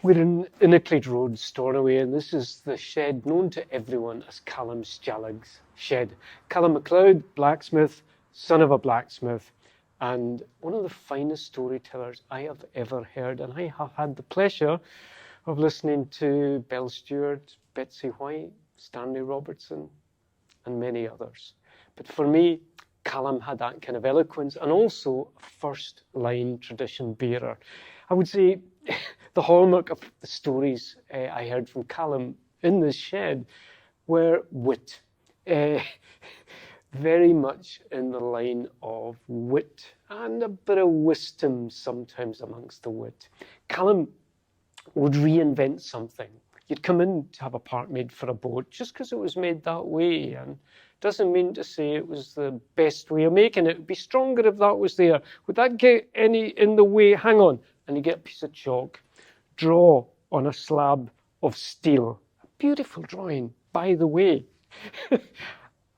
We're in Inniclade Road, Stornoway, and this is the shed known to everyone as Callum Stallag's shed. Callum MacLeod, blacksmith, son of a blacksmith, and one of the finest storytellers I have ever heard. And I have had the pleasure of listening to Belle Stewart, Betsy White, Stanley Robertson, and many others. But for me, Callum had that kind of eloquence and also a first-line tradition bearer. I would say the hallmark of the stories I heard from Callum in this shed were wit. Very much in the line of wit and a bit of wisdom sometimes amongst the wit. Callum would reinvent something. You'd come in to have a part made for a boat just because it was made that way, and doesn't mean to say it was the best way of making it. It would be stronger if that was there. Would that get any in the way? Hang on. And you get a piece of chalk, draw on a slab of steel. A beautiful drawing, by the way.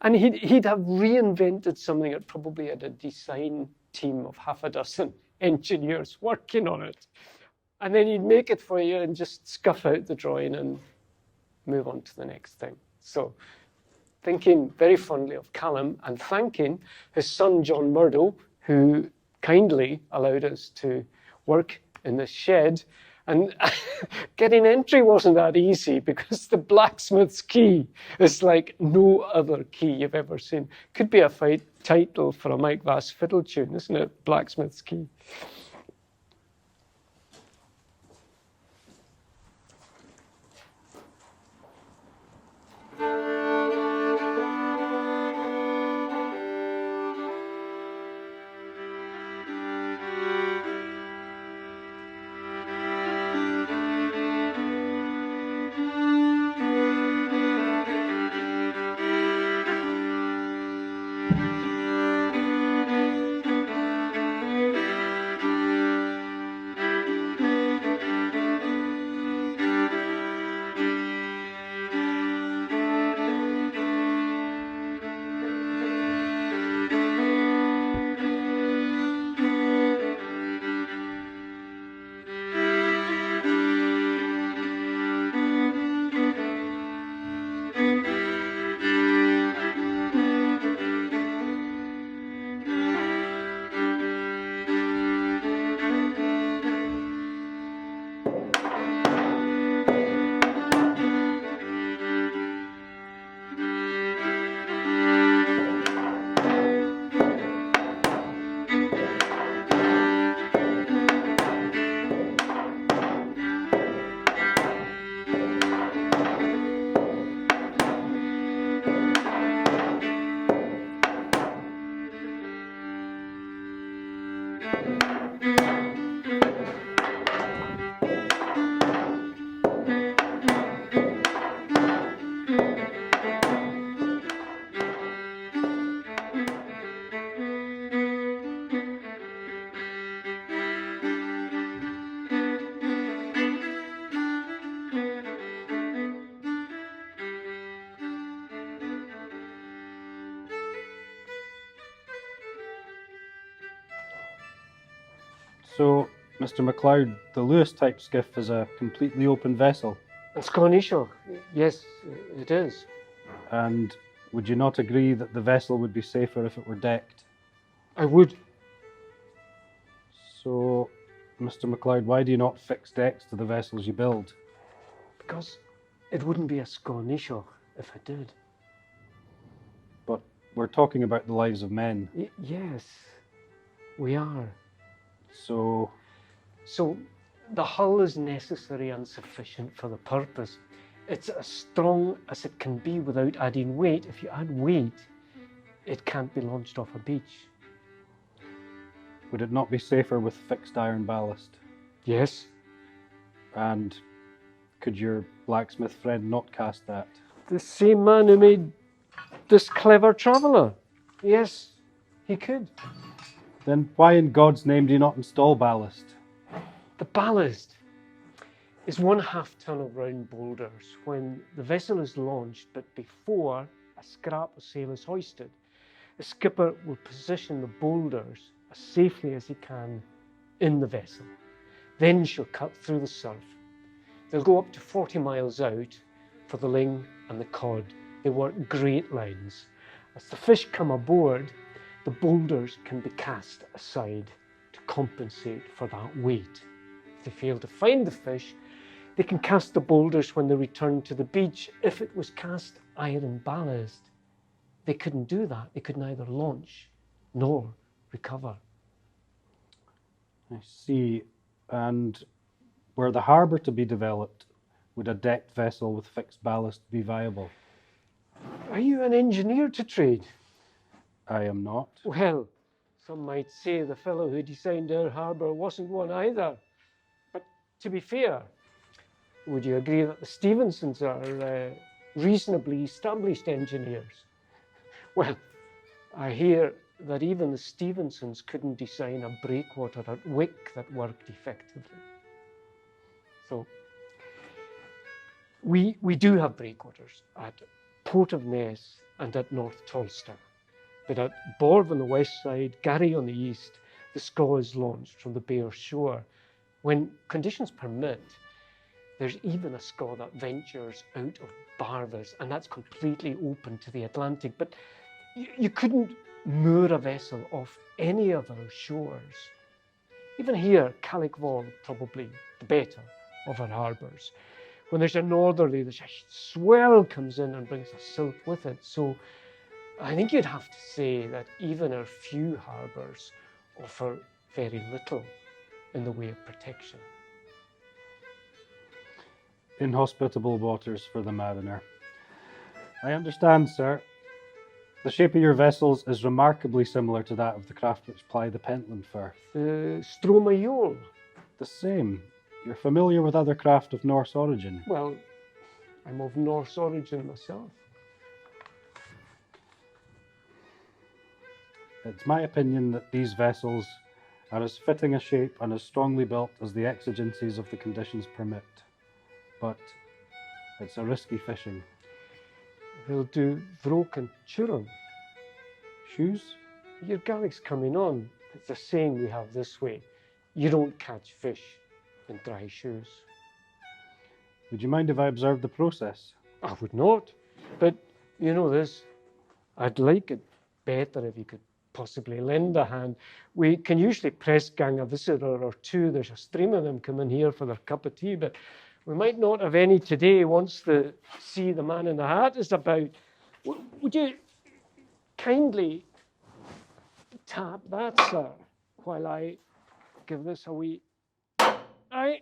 And he'd have reinvented something that probably had a design team of half a dozen engineers working on it. And then he'd make it for you and just scuff out the drawing and move on to the next thing. So thinking very fondly of Callum and thanking his son, John Murdo, who kindly allowed us to work in this shed. And getting entry wasn't that easy because the blacksmith's key is like no other key you've ever seen. Could be a title for a Mike Vass fiddle tune, isn't it? Blacksmith's key. So, Mr. MacLeod, the Lewis type skiff is a completely open vessel. It's Cornisho. Yes, it is. And would you not agree that the vessel would be safer if it were decked? I would. So, Mr. MacLeod, why do you not fix decks to the vessels you build? Because it wouldn't be a Scornisho if I did. But we're talking about the lives of men. Yes, we are. So the hull is necessary and sufficient for the purpose. It's as strong as it can be without adding weight. If you add weight, it can't be launched off a beach. would it not be safer with fixed iron ballast? Yes. And could your blacksmith friend not cast that? The same man who made this clever traveller. Yes, he could. Then why in God's name do you not install ballast? The ballast is 1/2 ton of round boulders when the vessel is launched, but before a scrap of sail is hoisted. The skipper will position the boulders as safely as he can in the vessel. Then she'll cut through the surf. They'll go up to 40 miles out for the ling and the cod. They work great lines. As the fish come aboard, the boulders can be cast aside to compensate for that weight. If they fail to find the fish, they can cast the boulders when they return to the beach. If it was cast iron ballast, they couldn't do that. They could neither launch nor recover. I see. And were the harbour to be developed, would a decked vessel with fixed ballast be viable? Are you an engineer to trade? I am not. Well, some might say the fellow who designed our harbour wasn't one either. But to be fair, would you agree that the Stevensons are reasonably established engineers? Well, I hear that even the Stevensons couldn't design a breakwater at Wick that worked effectively. So we do have breakwaters at Port of Ness and at North Tolster. But at Borv on the west side, Garry on the east, the Scaw is launched from the bare shore. When conditions permit, there's even a Scaw that ventures out of Barvas, and that's completely open to the Atlantic. But you couldn't moor a vessel off any of our shores. Even here, Carrickmore probably the better of our harbours. When there's a northerly, there's a swell comes in and brings a silt with it. So I think you'd have to say that even our few harbours offer very little in the way of protection. Inhospitable waters for the mariner. I understand, sir. The shape of your vessels is remarkably similar to that of the craft which ply the Pentland Firth. The Stromayol. The same. You're familiar with other craft of Norse origin? Well, I'm of Norse origin myself. It's my opinion that these vessels are as fitting a shape and as strongly built as the exigencies of the conditions permit. But it's a risky fishing. We'll do Vroke and Churum. Shoes? Your Garrick's coming on. It's a saying we have this way. You don't catch fish in dry shoes. Would you mind if I observed the process? I would not. But you know this, I'd like it better if you could possibly lend a hand. We can usually press gang a visitor or two. There's a stream of them coming here for their cup of tea, but we might not have any today once the man in the hat is about. Would you kindly tap that, sir, while I give this a wee... Aye.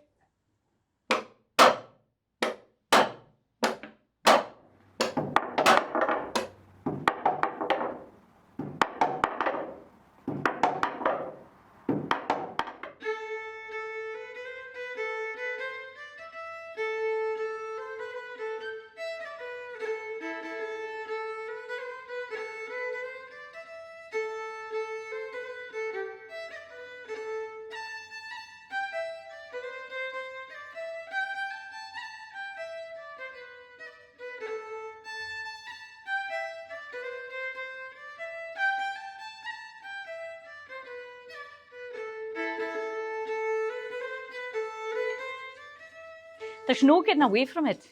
There's no getting away from it.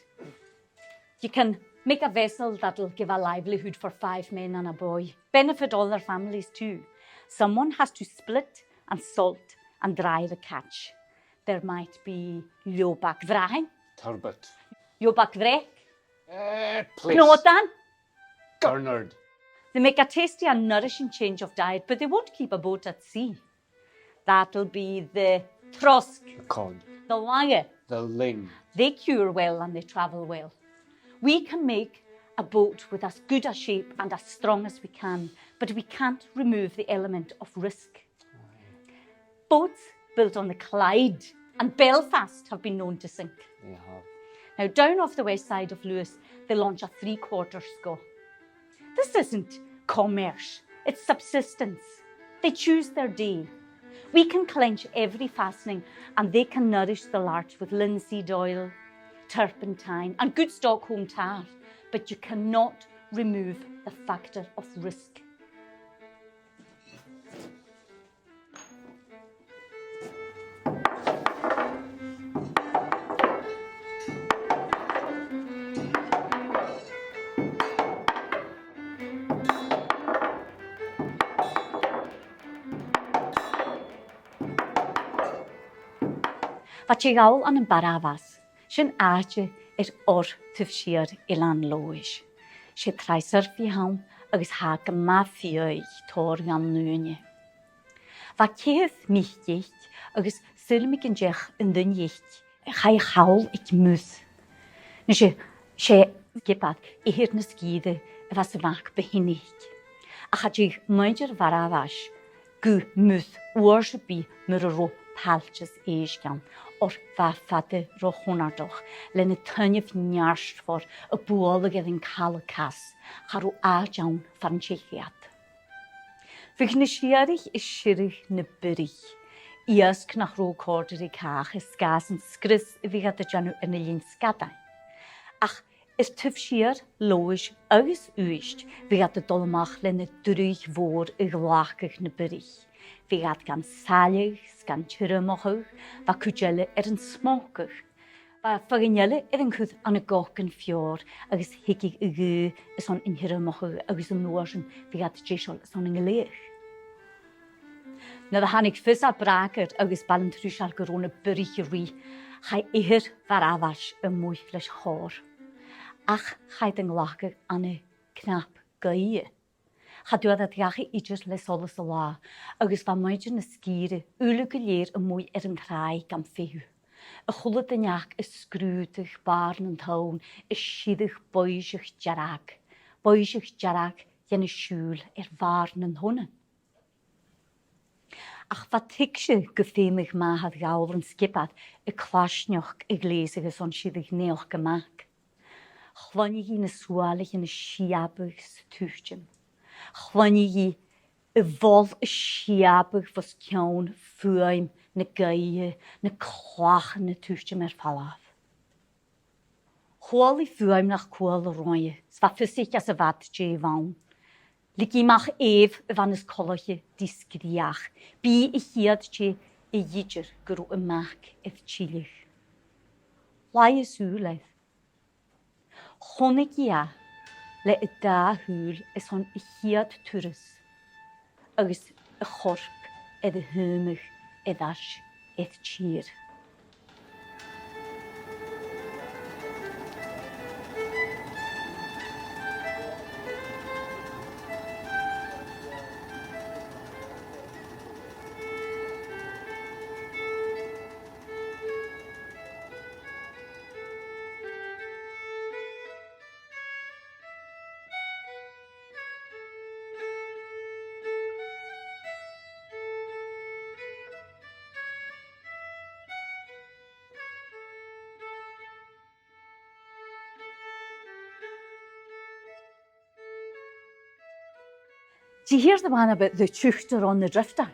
You can make a vessel that'll give a livelihood for 5 men and a boy, benefit all their families too. Someone has to split and salt and dry the catch. There might be Ljobak Vrahin, Turbot. Ljobak Vrek, Place. Knotan. Gurnard. They make a tasty and nourishing change of diet, but they won't keep a boat at sea. That'll be the Trosk, The cod. the Wagga. The ling. They cure well and they travel well. We can make a boat with as good a shape and as strong as we can, but we can't remove the element of risk. Boats built on the Clyde and Belfast have been known to sink. They have. Now, down off the west side of Lewis, they launch a 3/4 scull. This isn't commerce, it's subsistence. They choose their day. We can clench every fastening and they can nourish the larch with linseed oil, turpentine and good Stockholm tar, but you cannot remove the factor of risk. Wat je gael aan een baravas, zijn aardje or tufsier ilan lois. Je treiser fi haun, agus hake ma fioig tor gan nuine. Wat keith mich jicht, agus silmik en jech in dun jicht, ga je gaul ik mus. Dus je gipat, hier na skide, was vaak behinnig. Ach had je muijer varavas, gu mus oorsebi murro paltjes eesgan, or va fate rochonardoch, lenne tunnef njarst voor a boelig in kalakas, haru ajaun van Tsjechiat. Vignisierig is shirig ne birig. Ias knach rokorderig kage skasen skris vigat de janu in de lin skadai. Ach, is tufsier lois agus uist, vigat de dolmach lenne druig voor a glachig ne birig. Vigat gan salig, gan tjurumachug, va kujelle een smokig. Va faginjelle een kud aan a gokken fjord, agus hickig ugu is on in hirumachug, agus een noorsen, vigat jishol is on in geleeg. Na de hanig vissa braker, agus balentrushal gerone bericherie, gai eher varavas een moeifles hoor. Ach, gai den glachig aan a knap gaie. Ga dood dat jache ietsjes les alles la, agus van muidje na skiere, ulige leer een mooi een kraai kan vehu. Een goede de jak is skruutig, baarn en toon, is schiedig, boisig jarak. Boisig jarak, jenne schul, waarn en honnen. Ach, wat tikje gefemig ma had gauwren skipat, ik klasnjoch, ik lezige zo'n schiedig neoch gemaakt. Chwannig in een sualig in een schiabig stuurtje. Chwannig een vol schiabig was kjaun, fuim, ne geie, ne klach, ne tuurtje mer falaf. Chwali fuim nach kwal roye, zwa fysig as a wat je waun. Liki mach van is kolloche discriach. Bi ich hiert je jidger gro een maak ef chilig. Lai is uleith. Chonig ja, le e da hul is hon hiert turus. Agus a chorp ed humig ed ash ef chier. Do you hear the one about the chuchter on the drifter?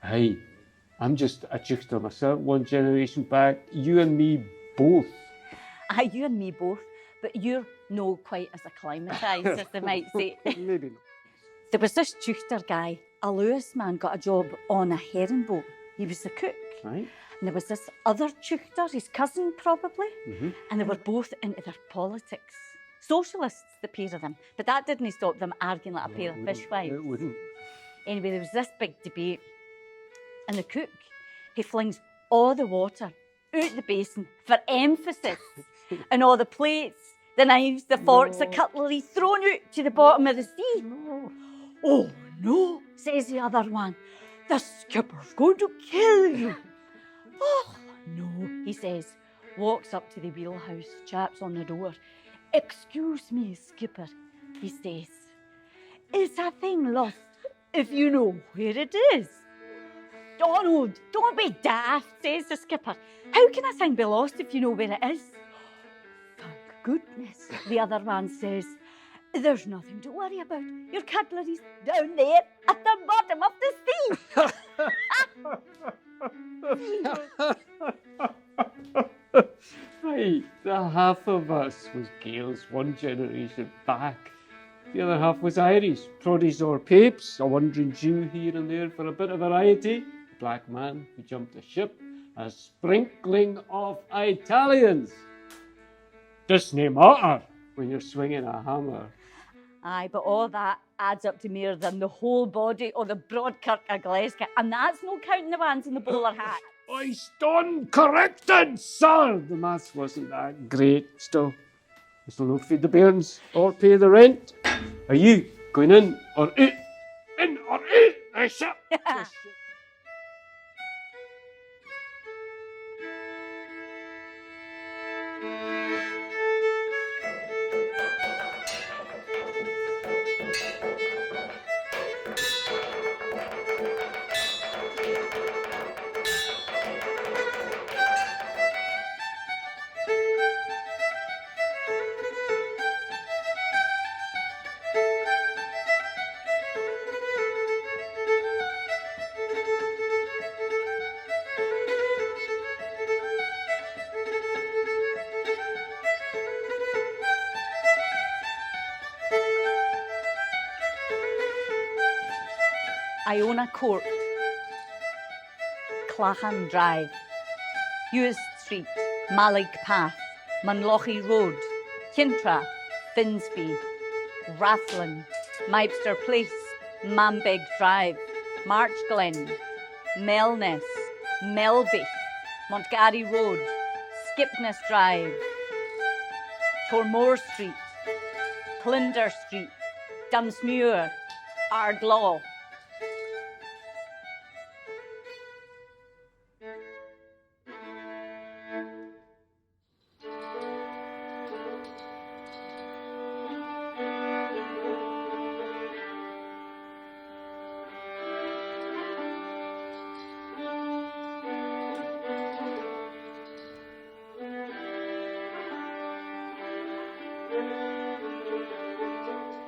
Hey, I'm just a chuchter myself, one generation back. You and me both. Aye, you and me both, but you're no quite as acclimatised as they might say. Maybe not. There was this chuchter guy, a Lewis man, got a job on a herring boat. He was the cook. Right. And there was this other chuchter, his cousin probably, and they were both into their politics. Socialists, the pair of them, but that didn't stop them arguing like a pair of fishwives. It wouldn't. Anyway, there was this big debate, and the cook, he flings all the water out the basin for emphasis, and all the plates, the knives, the forks, the cutlery thrown out to the bottom of the sea. No. Oh no, says the other one, the skipper's going to kill you. Oh no, he says, walks up to the wheelhouse, chaps on the door. Excuse me, skipper, he says. Is a thing lost if you know where it is? Donald, don't be daft, says the skipper. How can a thing be lost if you know where it is? Thank goodness, the other man says. There's nothing to worry about. Your cutlery's down there at the bottom of the sea. Right, the half of us was Gaels one generation back. The other half was Irish, Proddies or Papes, a wandering Jew here and there for a bit of variety, a black man who jumped a ship, a sprinkling of Italians. Doesn't matter when you're swinging a hammer. Aye, but all that adds up to more than the whole body of the Broadkirk of Glasgow, and that's no counting the ones in the bowler hat. I stand corrected, sir. The maths wasn't that great. Still, I still don't feed the bairns or pay the rent. Are you going in or out? In or out? I shall. Iona Court, Clachan Drive, Hughes Street, Malig Path, Munlochy Road, Kintra, Finsby, Rathlin, Mibster Place, Mambeg Drive, March Glen, Melness, Melvich, Montgary Road, Skipness Drive, Tormore Street, Clinder Street, Dunsmuir, Ardlaw.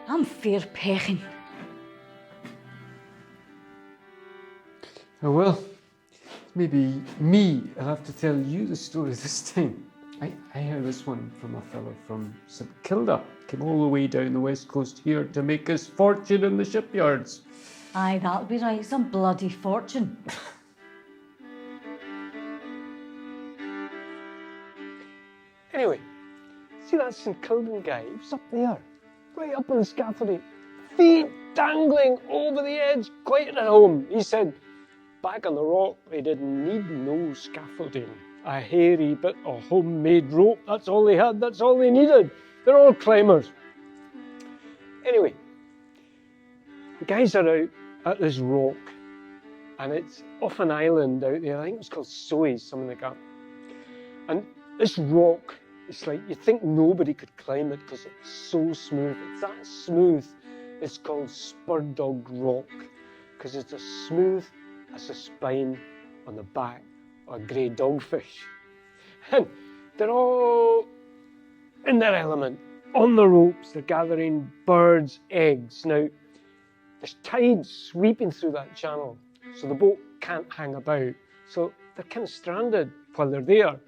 I'm fair pechin. Oh well, maybe me. I'll have to tell you the story this time. I heard this one from a fellow from St Kilda. Came all the way down the west coast here to make his fortune in the shipyards. Aye, that'll be right. Some bloody fortune. Anyway, see that St Kildan guy? He was up there, right up on the scaffolding, feet dangling over the edge, quite at home. He said, back on the rock, they didn't need no scaffolding. A hairy bit of homemade rope, that's all they had, that's all they needed. They're all climbers. Anyway, the guys are out at this rock, and it's off an island out there. I think it's called Soy, something like that. And this rock, it's like you think nobody could climb it because it's so smooth. It's that smooth. It's called Sparr Dog Rock because it's as smooth as a spine on the back of a grey dogfish. And they're all in their element, on the ropes. They're gathering birds' eggs. Now, there's tides sweeping through that channel, so the boat can't hang about. So they're kind of stranded while they're there.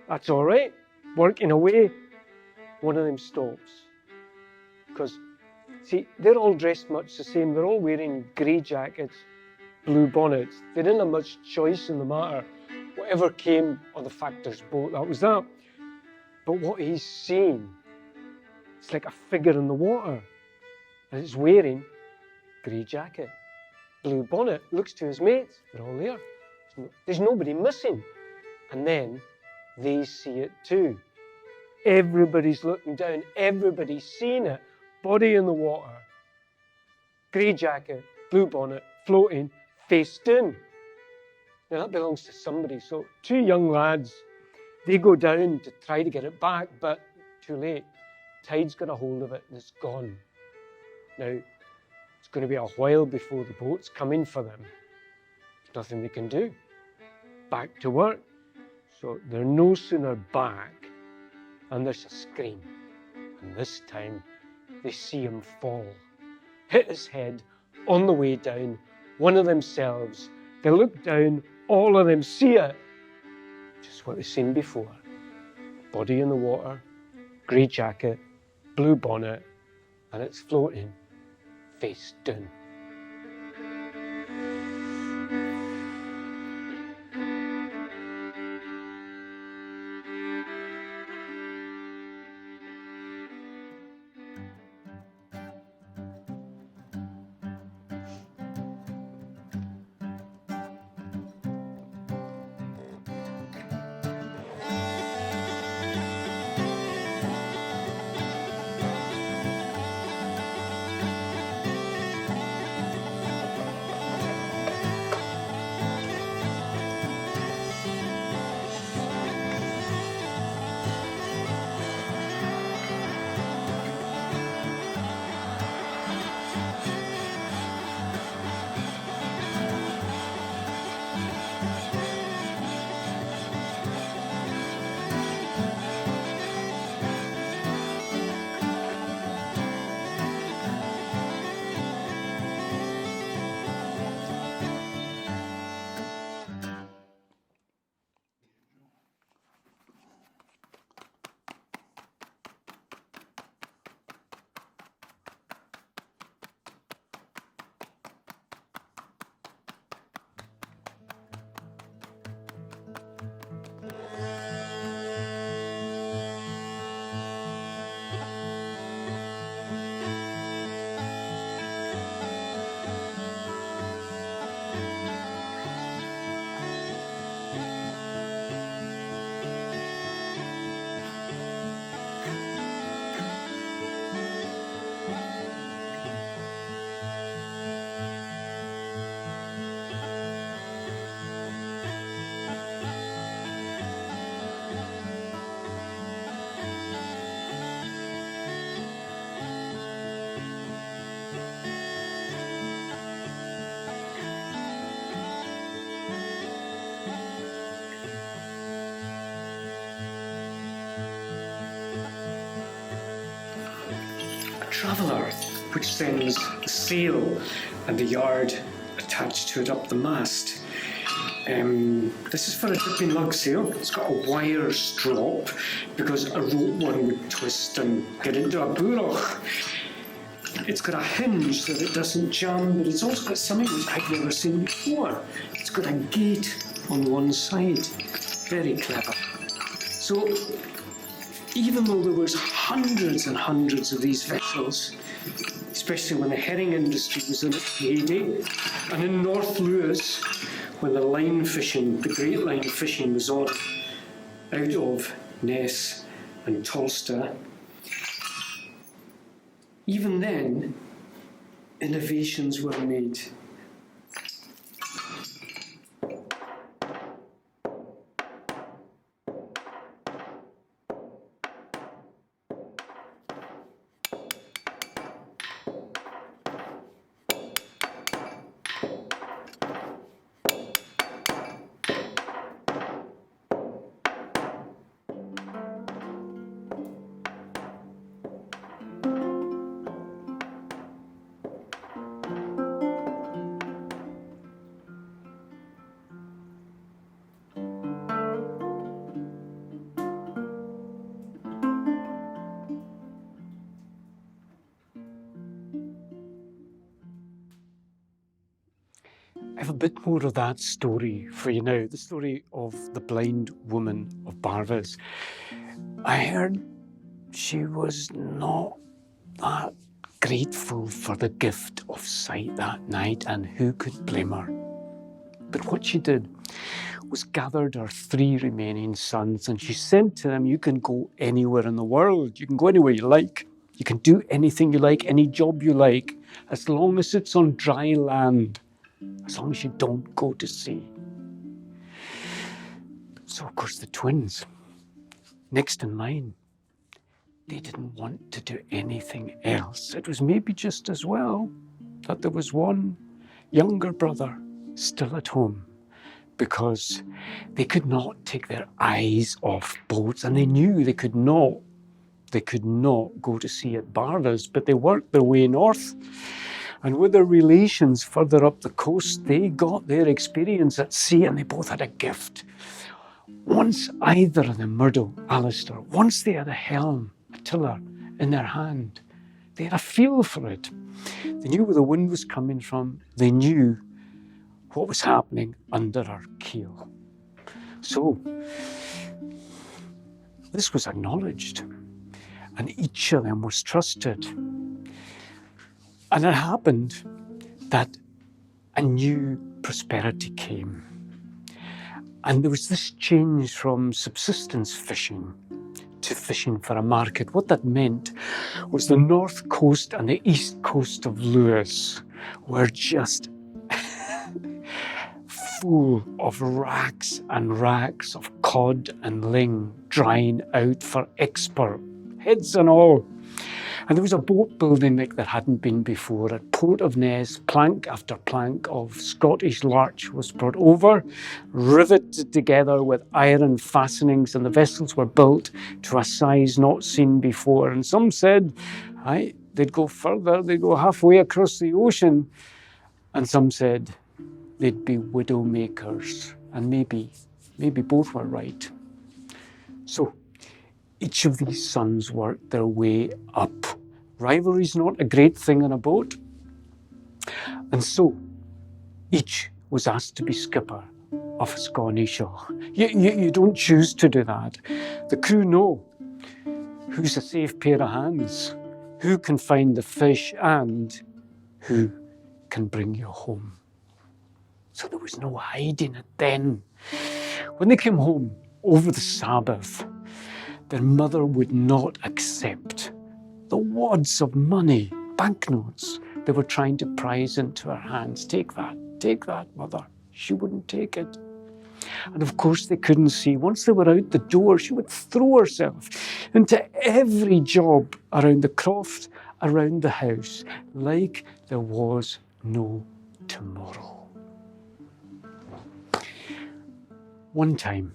That's all right. Working away, one of them stops. Because, see, they're all dressed much the same. They're all wearing grey jackets, blue bonnets. They didn't have much choice in the matter. Whatever came on the factor's boat, that was that. But what he's seen, it's like a figure in the water. And it's wearing grey jacket, blue bonnet. Looks to his mates, they're all there. There's nobody missing. And then they see it too. Everybody's looking down, everybody's seeing it. Body in the water, grey jacket, blue bonnet, floating, face down. Now that belongs to somebody. So two young lads, they go down to try to get it back, but too late. Tide's got a hold of it and it's gone. Now, it's going to be a while before the boat's coming for them. There's nothing they can do. Back to work. So they're no sooner back and there's a scream. And this time they see him fall. Hit his head on the way down. One of themselves. They look down, all of them see it. Just what they've seen before. Body in the water, grey jacket, blue bonnet, and it's floating face down. traveller, which sends the sail and the yard attached to it up the mast. This is for a dipping lug sail. It's got a wire strop because a rope one would twist and get into a búrach. It's got a hinge so that it doesn't jam, but it's also got something which I've never seen before. It's got a gate on one side. Very clever. So, even though there was hundreds and hundreds of these vessels, especially when the herring industry was in its heyday, and in North Lewis, when the line fishing, the great line fishing was on out of Ness and Tolsta, even then, innovations were made. I have a bit more of that story for you now, the story of the blind woman of Barvas. I heard she was not that grateful for the gift of sight that night, and who could blame her? But what she did was gathered her 3 remaining sons, and she said to them, you can go anywhere in the world, you can go anywhere you like, you can do anything you like, any job you like, as long as it's on dry land. As long as you don't go to sea. So, of course, the twins, next in line, they didn't want to do anything else. It was maybe just as well that there was one younger brother still at home, because they could not take their eyes off boats, and they knew they could not go to sea at Barvas, but they worked their way north. And with their relations further up the coast, they got their experience at sea, and they both had a gift. Once either of them, Murdo, Alistair, once they had a helm, a tiller in their hand, they had a feel for it. They knew where the wind was coming from. They knew what was happening under our keel. So, this was acknowledged, and each of them was trusted. And it happened that a new prosperity came. And there was this change from subsistence fishing to fishing for a market. What that meant was the north coast and the east coast of Lewis were just full of racks and racks of cod and ling drying out for export, heads and all. And there was a boat building like there hadn't been before. At Port of Ness, plank after plank of Scottish larch was brought over, riveted together with iron fastenings, and the vessels were built to a size not seen before. And some said, aye, they'd go further, they'd go halfway across the ocean. And some said they'd be widow makers. And maybe both were right. So, each of these sons worked their way up. Rivalry's not a great thing on a boat. And so, each was asked to be skipper of a Sconishaw. You don't choose to do that. The crew know who's a safe pair of hands, who can find the fish, and who can bring you home. So there was no hiding it then. When they came home over the Sabbath, their mother would not accept the wads of money, banknotes, they were trying to prize into her hands. Take that, mother. She wouldn't take it. And of course they couldn't see. Once they were out the door, she would throw herself into every job around the croft, around the house, like there was no tomorrow. One time,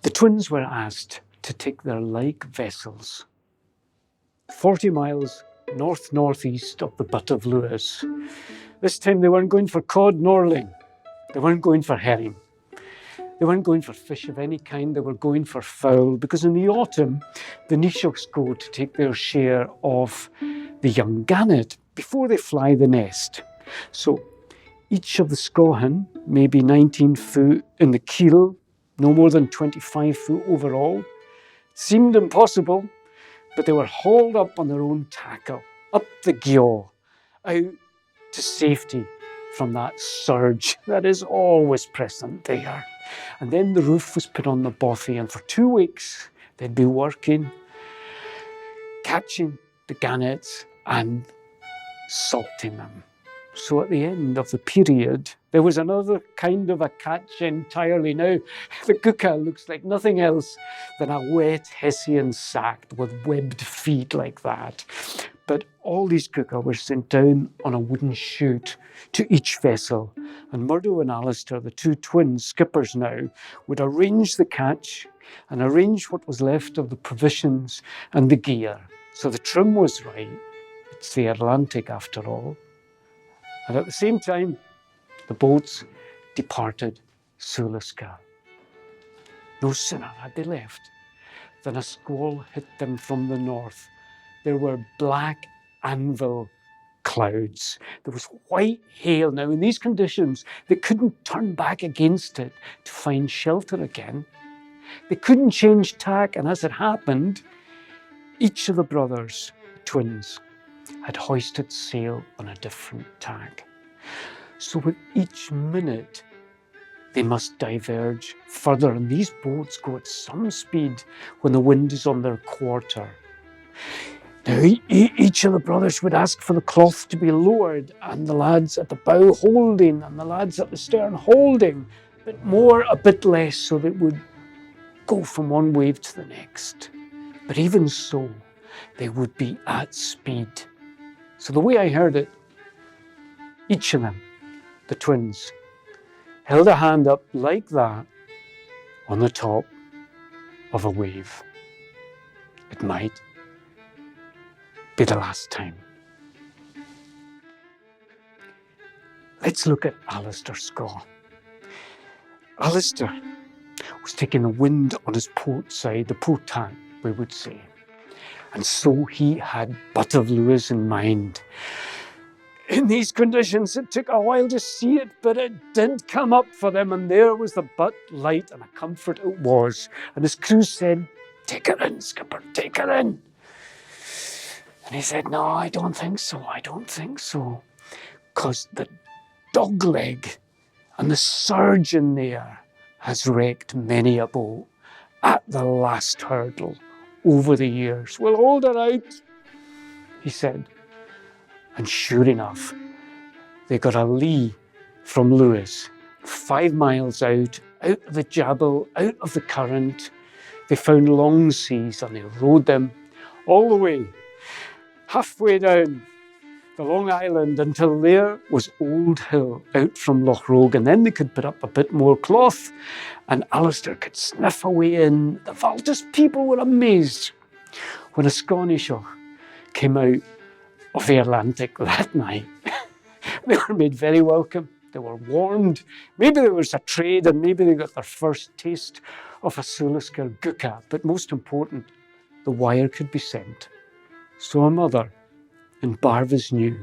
the twins were asked to take their like vessels 40 miles north-northeast of the Butt of Lewis. This time they weren't going for cod nor ling. They weren't going for herring. They weren't going for fish of any kind. They were going for fowl, because in the autumn, the Nishos go to take their share of the young gannet before they fly the nest. So each of the scohan, maybe 19 foot in the keel, no more than 25 foot overall. It seemed impossible, but they were hauled up on their own tackle, up the gyaw, out to safety from that surge that is always present there. And then the roof was put on the bothy, and for 2 weeks they'd be working, catching the gannets and salting them. So at the end of the period, there was another kind of a catch entirely. Now, the gucka looks like nothing else than a wet Hessian sack with webbed feet like that. But all these gucka were sent down on a wooden chute to each vessel. And Murdo and Alistair, the two twins, skippers now, would arrange the catch and arrange what was left of the provisions and the gear. So the trim was right. It's the Atlantic after all. And at the same time, the boats departed Suluska. No sooner had they left than a squall hit them from the north. There were black anvil clouds. There was white hail. Now, in these conditions, they couldn't turn back against it to find shelter again. They couldn't change tack, and as it happened, each of the brothers, twins, had hoisted sail on a different tack. So with each minute, they must diverge further, and these boats go at some speed when the wind is on their quarter. Now, each of the brothers would ask for the cloth to be lowered, and the lads at the bow holding, and the lads at the stern holding, a bit more, a bit less, so that it would go from one wave to the next. But even so, they would be at speed. So the way I heard it, each of them, the twins, held a hand up like that on the top of a wave. It might be the last time. Let's look at Alistair Scaw. Alistair was taking the wind on his port side, the port tack, we would say. And so he had Butt of Lewis in mind. In these conditions, it took a while to see it, but it did come up for them, and there was the butt, light, and a comfort it was. And his crew said, "Take her in, skipper, take her in." And he said, "No, I don't think so, I don't think so. Because the dog leg and the surge in there has wrecked many a boat at the last hurdle over the years. We'll hold her out," he said. And sure enough, they got a lee from Lewis, 5 miles out of the jabble, out of the current. They found long seas, and they rode them all the way, halfway down the Long Island, until there was Old Hill out from Loch Rogue, and then they could put up a bit more cloth, and Alistair could sniff away in. The Valtus people were amazed when a Sconisher came out of the Atlantic that night. They were made very welcome. They were warmed. Maybe there was a trade, and maybe they got their first taste of a Sulusker gucka. But most important, the wire could be sent. So a mother in Barvis knew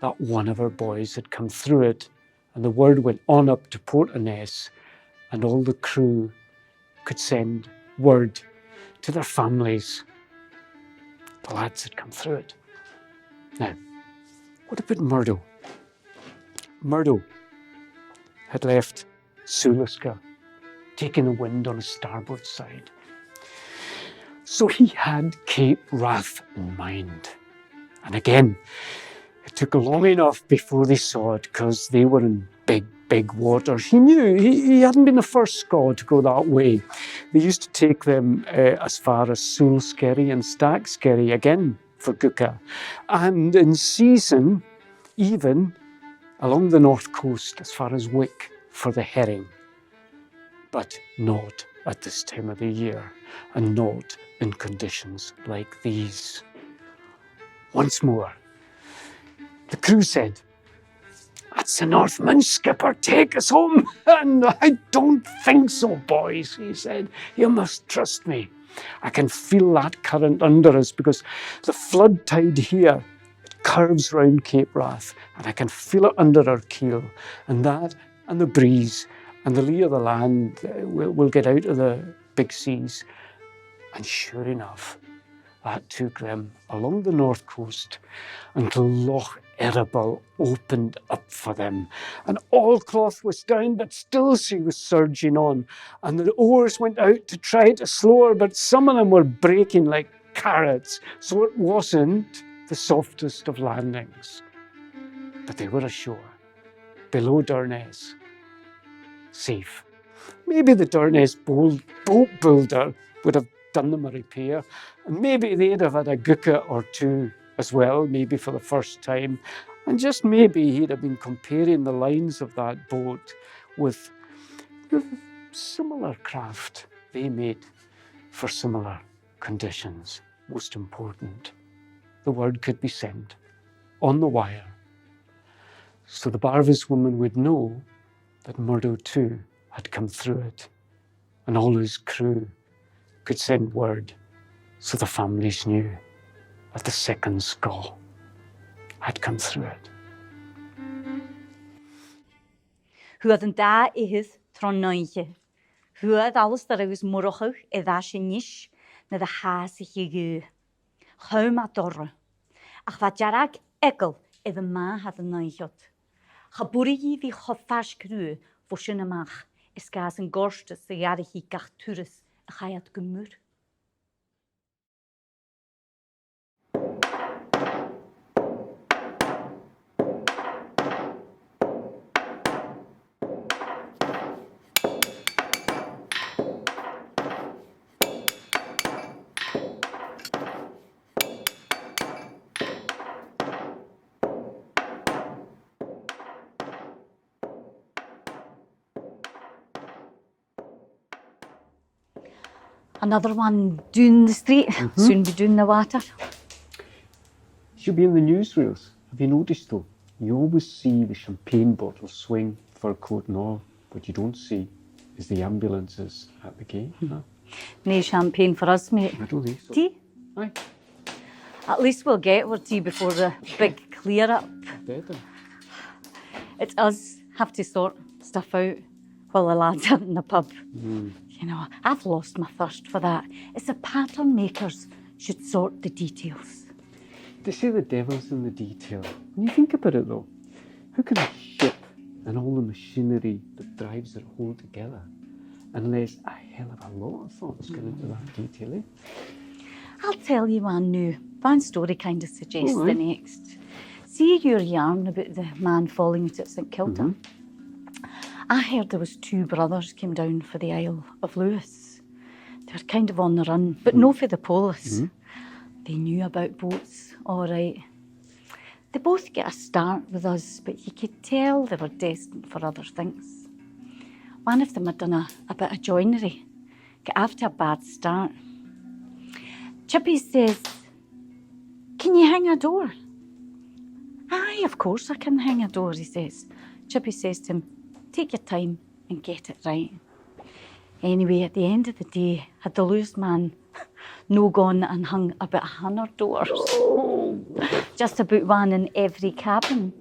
that one of her boys had come through it, and the word went on up to Port Innes, and all the crew could send word to their families. The lads had come through it. Now, what about Murdo? Murdo had left Suluska, taking the wind on his starboard side. So he had Cape Wrath in mind. And again, it took long enough before they saw it, because they were in big waters. He knew, he hadn't been the first Scaw to go that way. They used to take them as far as Sulskerry and Stackskerry, again for gucka. And in season, even along the north coast as far as Wick for the herring. But not at this time of the year, and not in conditions like these. once more. The crew said, "That's the Northman, skipper, take us home." "And I don't think so, boys," he said. "You must trust me. I can feel that current under us because the flood tide here curves round Cape Wrath, and I can feel it under our keel. And that, and the breeze, and the lee of the land, we'll get out of the big seas." And sure enough, that took them along the north coast until Loch Erebal opened up for them. And all cloth was down, but still she was surging on. And the oars went out to try to slow her, but some of them were breaking like carrots, so it wasn't the softest of landings. But they were ashore, below Durness, safe. Maybe the Durness boat builder would have done them a repair, and maybe they'd have had a gooka or two as well, maybe for the first time, and just maybe he'd have been comparing the lines of that boat with similar craft they made for similar conditions. Most important, the word could be sent on the wire, so the Barvis woman would know that Murdo too had come through it, and all his crew could send word, so the families knew that the second skull had come through it. Huad an da ihith tron noinche. Huad alles dat agus morochach e da se nish na da haasich gu. Chaum a dorre. Ach wat jarag ekel e de ma had an noinchot. Chaburigi vi choffash crew vo sin amach is gas an gorstes se jarigi gach turis a chayat gemur. Another one down the street, soon be down the water. She'll be in the newsreels. Have you noticed though? You always see the champagne bottles swing for Court Nor. What you don't see is the ambulances at the gate. Huh? No champagne for us, mate. I don't think so. Tea? Aye. At least we'll get our tea before the big clear up. Better. It's us have to sort stuff out while the lads are in the pub. You know, I've lost my thirst for that. It's the pattern makers should sort the details. They say the devil's in the detail. When you think about it though, how can a ship and all the machinery that drives it hold together unless a hell of a lot of thought's gone into that detail, eh? I'll tell you one new. One story kind of suggests All the right. next. See your yarn about the man falling out at St Kilda? I heard there was two brothers came down for the Isle of Lewis. They were kind of on the run, but no for the police. They knew about boats, all right. They both get a start with us, but you could tell they were destined for other things. One of them had done a bit of joinery, got after a bad start. Chippy says, "Can you hang a door?" "Aye, of course I can hang a door," he says. Chippy says to him, "Take your time and get it right." Anyway, at the end of the day, had the loose man no gone and hung about 100 doors. Just about one in every cabin.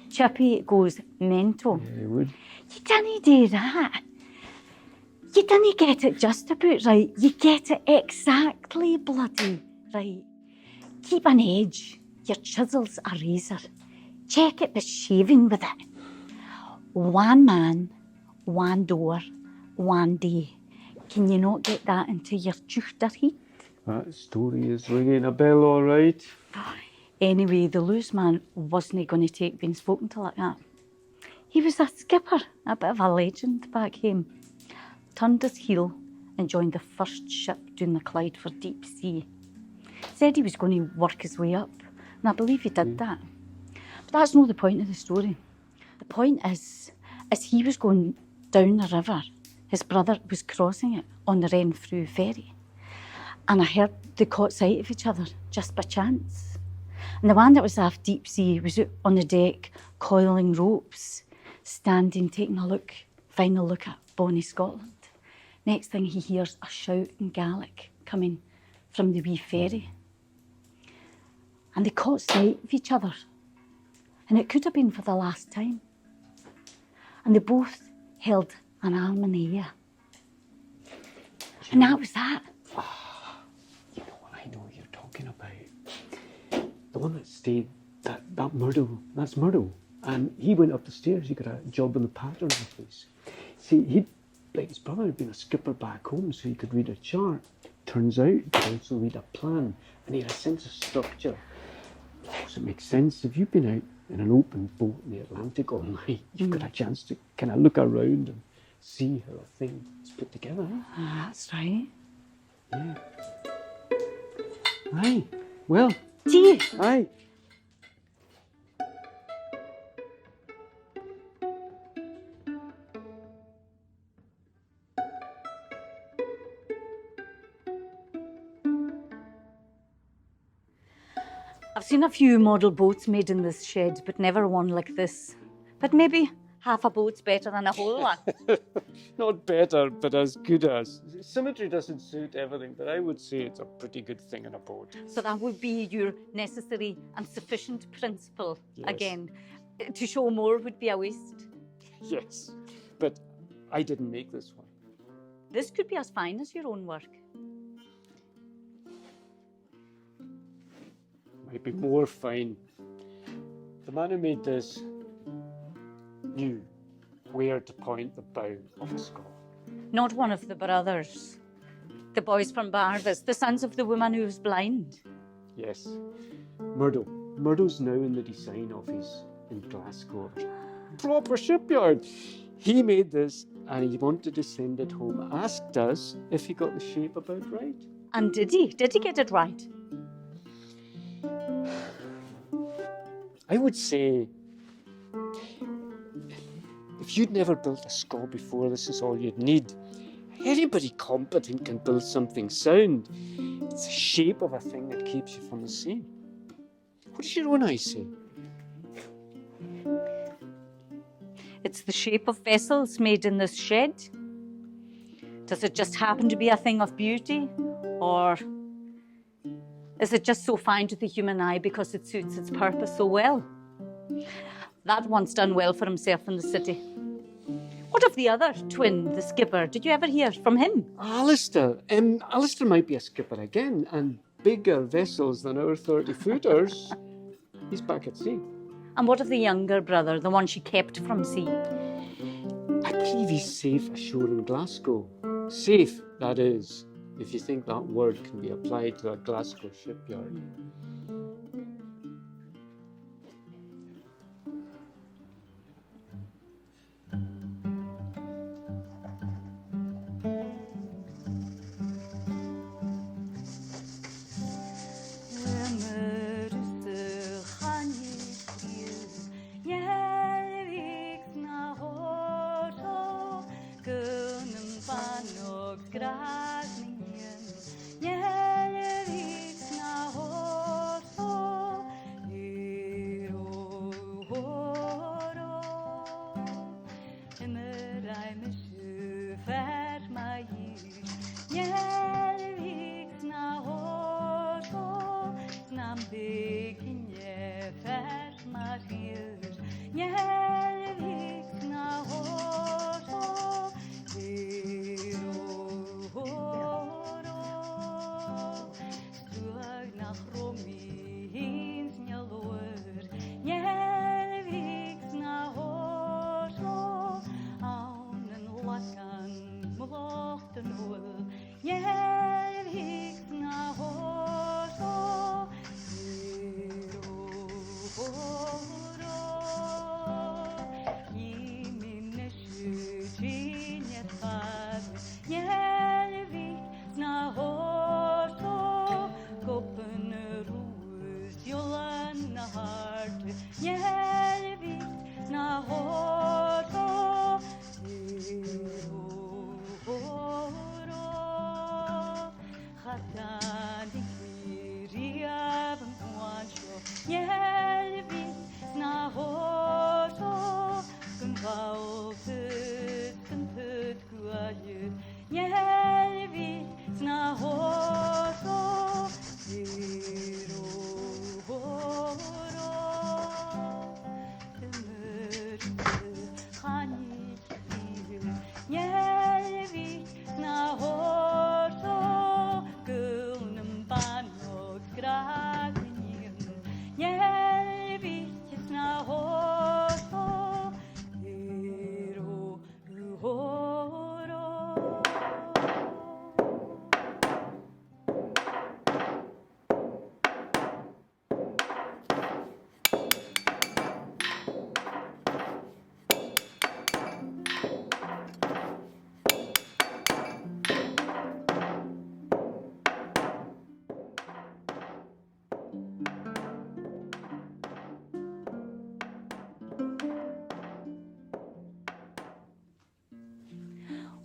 Chippy goes mental. Yeah, he would. You didn't do that. You didn't get it just about right. You get it exactly bloody right. Keep an edge. Your chisel's a razor. Check it the shaving with it. One man, one door, one day. Can you not get that into your juchter heat? That story is ringing a bell, all right. Anyway, the loose man wasn't going to take being spoken to like that. He was a skipper, a bit of a legend back home. Turned his heel and joined the first ship down the Clyde for deep sea. Said he was going to work his way up, and I believe he did that. But that's not the point of the story. The point is, as he was going down the river, his brother was crossing it on the Renfrew ferry. And I heard they caught sight of each other just by chance. And the one that was off deep sea was out on the deck, coiling ropes, standing, taking a look, final look at bonnie Scotland. Next thing he hears a shout in Gaelic coming from the wee ferry. And they caught sight of each other. And it could have been for the last time. And they both held an arm in the air. And that was that. You know what I know you're talking about. The one that stayed, that Murdo, that's Murdo. And he went up the stairs, he got a job in the pattern office. See, his brother had been a skipper back home, so he could read a chart. Turns out he could also read a plan, and he had a sense of structure. Does it make sense? If you've been out in an open boat in the Atlantic all night, you've got a chance to kind of look around and see how a thing is put together. Eh? That's right. Yeah. Aye. Well. Tea. Aye. I've seen a few model boats made in this shed, but never one like this. But maybe half a boat's better than a whole one. Not better, but as good as. Symmetry doesn't suit everything, but I would say it's a pretty good thing in a boat. So that would be your necessary and sufficient principle again. To show more would be a waste. Yes, but I didn't make this one. This could be as fine as your own work. Might be more fine. The man who made this knew where to point the bow of a scull. Not one of the brothers. The boys from Sparr, the sons of the woman who was blind. Yes, Murdo. Murdo's now in the design office in Glasgow. Proper shipyard. He made this and he wanted to send it home. Asked us if he got the shape about right. And did he? Did he get it right? I would say, if you'd never built a scull before, this is all you'd need. Anybody competent can build something sound. It's the shape of a thing that keeps you from the sea. What does your own eye say? It's the shape of vessels made in this shed. Does it just happen to be a thing of beauty? Or is it just so fine to the human eye because it suits its purpose so well? That one's done well for himself in the city. What of the other twin, the skipper? Did you ever hear from him? Alistair. Alistair might be a skipper again, and bigger vessels than our 30-footers. He's back at sea. And what of the younger brother, the one she kept from sea? I believe he's safe ashore in Glasgow. Safe, that is, if you think that word can be applied to a Glasgow shipyard.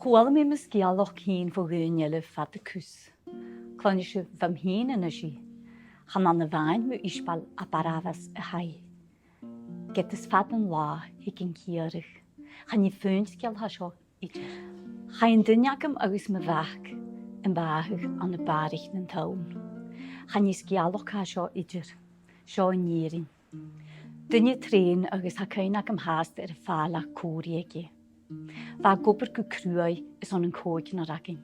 Chwal mi mysgialoch hyn fo gynnyl y fad y cws. Clonish y fam hyn yn ysgi. Chan an y fain my isbal a barafas y hai. Get ys fad yn la hig yn cierig. Chan i ffyn sgial hasio idir. Chan dyniagam agos my fach yn bahig an y barich yn tawn. Chan i sgialoch hasio idir. Sio yn nierin. Dynia tren agos ha cain ag ymhast y ffala cwri egi. Fa gober gycrwy is on yn coed yn aragin.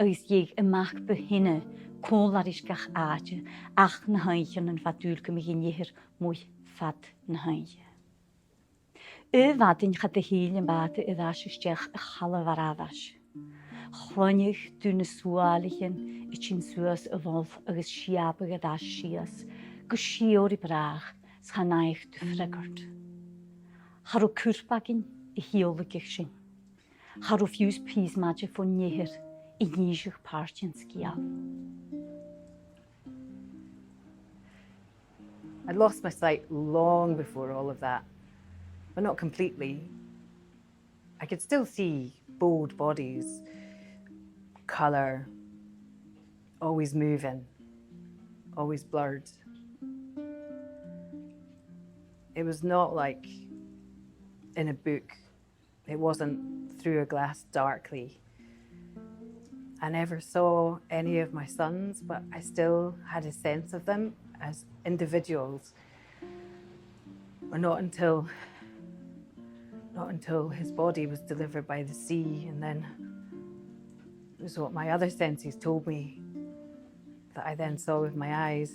Agos jeg y mach by hynny, cwl ar isgach aage, ach na hainchen yn fadwl gymig hir mwy fad na hainche. Y fadyn chad y hil yn bad y ddasystech y chala farafas. Chlonig dyn y swalichen y chyn swas y wolf agos siabag y das sias, gysior i brach, s'hanaich dy ffregard. Harw cwrbagin y hiolwg eich sy'n. Harw ffiws pys magic fo nehir i nisich partien sgial. I'd lost my sight long before all of that, but not completely. I could still see bold bodies, colour, always moving, always blurred. It was not like in a book. It wasn't through a glass darkly. I never saw any of my sons, but I still had a sense of them as individuals. Or not until his body was delivered by the sea, and then it was what my other senses told me that I then saw with my eyes.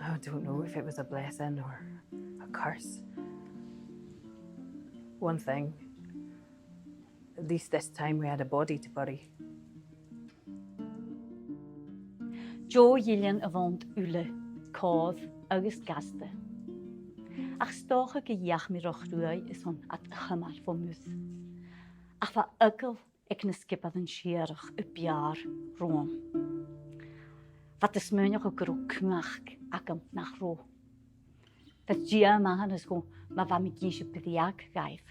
I don't know if it was a blessing or a curse. One thing, at least this time we had a body to bury. Jo Jillian y fond ule, codd agos gaste. Ach stoch y gyach mi roch rwy is on at chymar fo mwth. Ach fa ygl ag nysgibad yn siarach y biar rôm. Wat is meunach o gro cwngach agam nach ro. Dat gia mahan is go ma va mi gishe pediag gaif.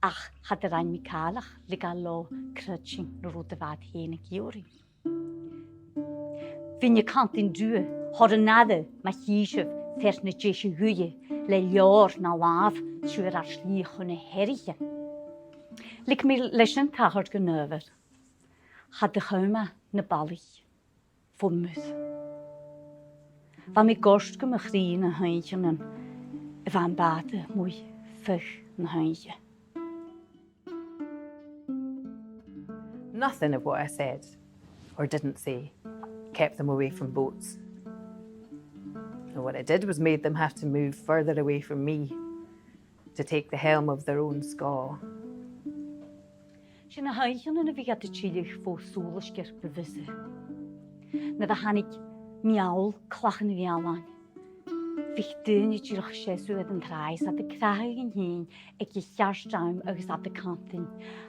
Ach had er ein mi kalach ligal lo krutching no rote vaat heen ek jori. Fin je kant in due, hor nade ma gishe vers ne jeshe huye le jor na laaf schuer ar schlie hunne herrije. Lik mi leschen tachart genöver. Had de goma ne ballich voor mus. Van mi gorst gem grien handje en van bate mooi vug na handje. Nothing of what I said or didn't say kept them away from boats. And what it did was made them have to move further away from me to take the helm of their own scaw. Sin na handje en vi gat de chilig voor solesker bewisse. Na da hanik miawl clachen fi alan. Fych dyn i ddyrch siesu ed yn trais at y crachig yn hyn ag i llarstaim agos at y cantyn.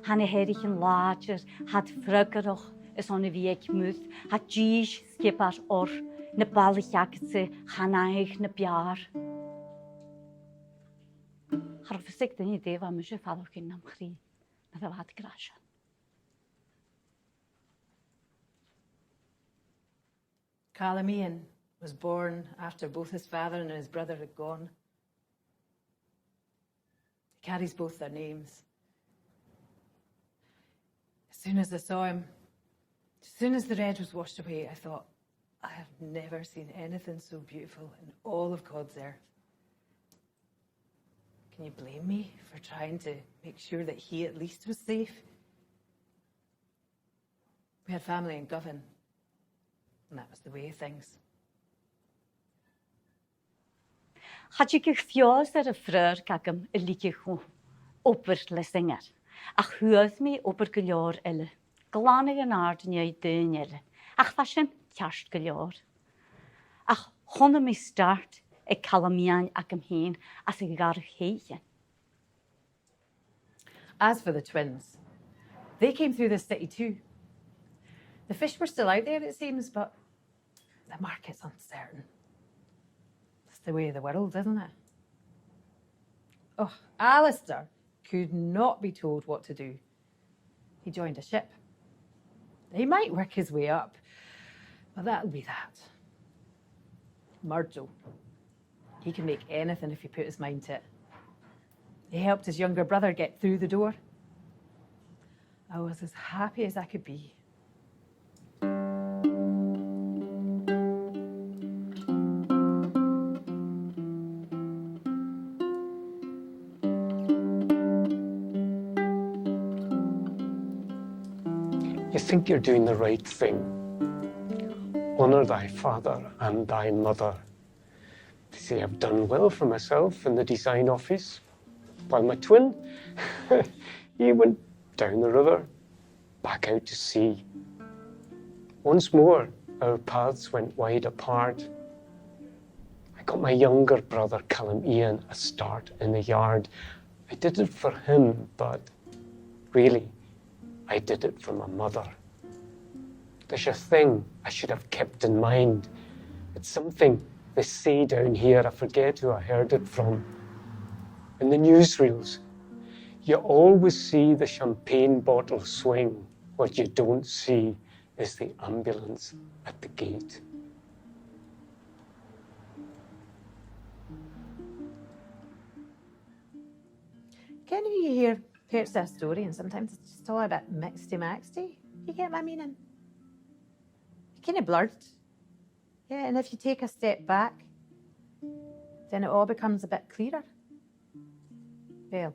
Han y herich yn lager, had frygarach ys on y fi ag mwth, had gys sgibar or na balich agse chanaig na biar. Harfysig dyn i defa mysio ffalwch yn am chri na fe fad grasio. Calamian was born after both his father and his brother had gone. He carries both their names. As soon as I saw him, as soon as the red was washed away, I thought, I have never seen anything so beautiful in all of God's earth. Can you blame me for trying to make sure that he at least was safe? We had family in Govan, and that was the way of things. Had ik fjoos er freur kagam a liedje go oper lesinger. Ach huodd mi oper gylor elle. Glanig yn ard yn ei dyn elle. Ach fasem tiarst gylor. Ach honna mi start e calamian agam heen as e gar heien. As for the twins, they came through this city too. The fish were still out there, it seems, but the market's uncertain. It's the way of the world, isn't it? Oh, Alistair could not be told what to do. He joined a ship. He might work his way up, but that'll be that. Murdo. He can make anything if he put his mind to it. He helped his younger brother get through the door. I was as happy as I could be. You think you're doing the right thing. Honour thy father and thy mother. They say I've done well for myself in the design office, while my twin, he went down the river, back out to sea. Once more, our paths went wide apart. I got my younger brother, Callum Ian, a start in the yard. I did it for him, but really, I did it for my mother. There's a thing I should have kept in mind. It's something they say down here, I forget who I heard it from. In the newsreels, you always see the champagne bottle swing. What you don't see is the ambulance at the gate. Can you hear parts of a story and sometimes it's just all a bit mixty-maxty? You get my meaning? Kind of blurred. Yeah, and if you take a step back, then it all becomes a bit clearer. Well,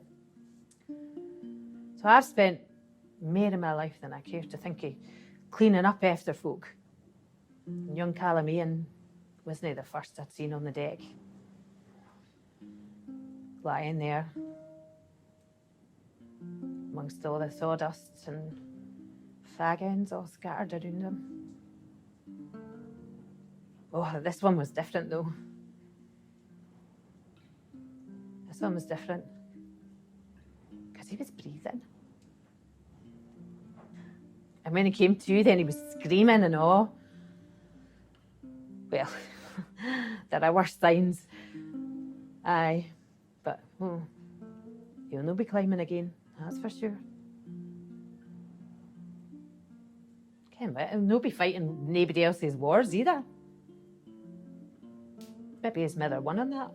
so I've spent more of my life than I care to think of cleaning up after folk. And young Callum Ian wasn't the first I'd seen on the deck. Lying there amongst all the sawdust and fag ends all scattered around him. Oh, this one was different though. This one was different. Because he was breathing. And when he came to, then he was screaming and all. Well, there are worse signs. Aye, but he'll no be climbing again, that's for sure. He'll no be fighting nobody else's wars either. Maybe his mother won on that.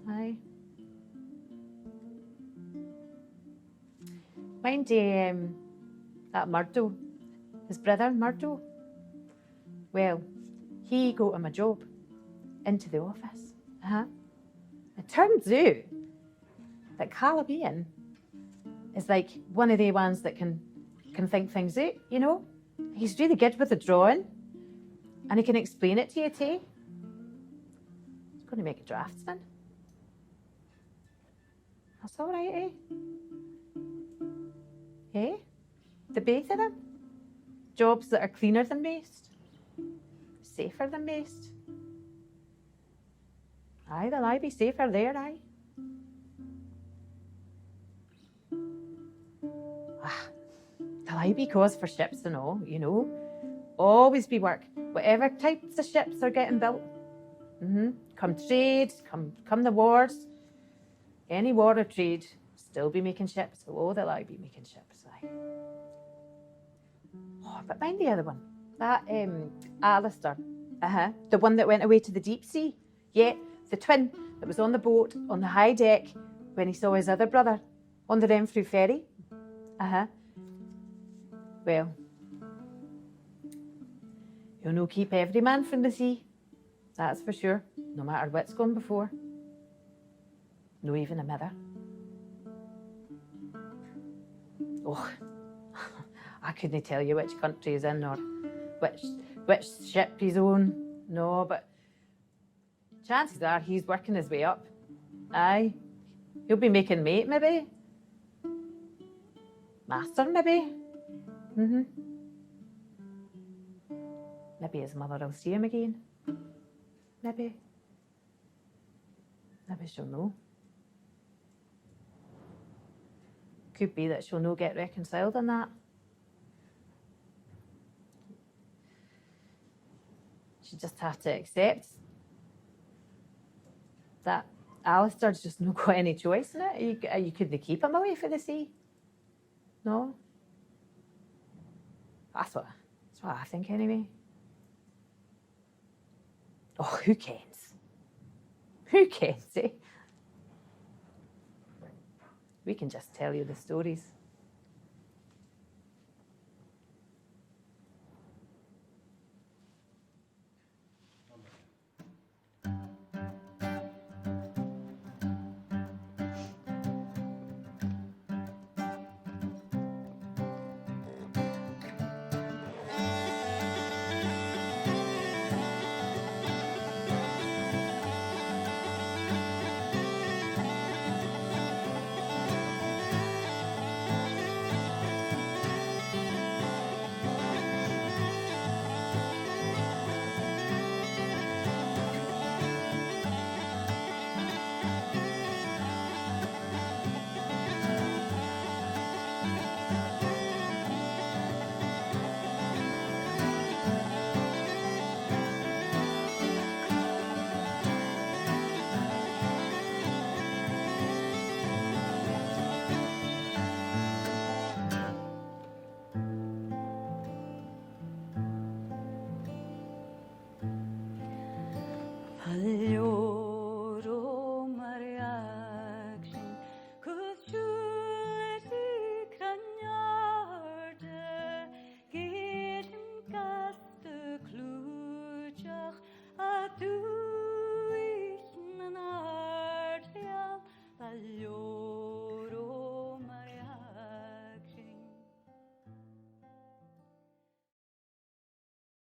Aye. Mind that Murdo, his brother Murdo? Well, he got him a job into the office. It turns out that Callum Ian is like one of the ones that can think things out, you know? He's really good with the drawing. And he can explain it to you too. He's going to make a draftsman. That's all right, eh? Eh? The both of them? Jobs that are cleaner than most. Safer than most. Aye, they'll aye be safer there, aye. There'll aye be cause for ships and all, you know. Always be work. Whatever types of ships are getting built. Come trade, come the wars. Any war or trade, still be making ships. Oh, they'll aye be making ships, aye. Oh, but mind the other one. That Alistair. The one that went away to the deep sea. Yeah, the twin that was on the boat on the high deck when he saw his other brother on the Renfrew ferry. Well, he'll no keep every man from the sea. That's for sure, no matter what's gone before. No even a mother. Oh, I couldn't tell you which country he's in or which ship he's on. No, but chances are he's working his way up. Aye, he'll be making mate maybe. Master maybe. Maybe his mother will see him again. Maybe. Maybe she'll know. Could be that she'll no get reconciled on that. She just have to accept that Alistair's just not got any choice in it. You couldn't keep him away from the sea. No. That's what I think anyway. Oh, who kens? Who kens, eh? We can just tell you the stories.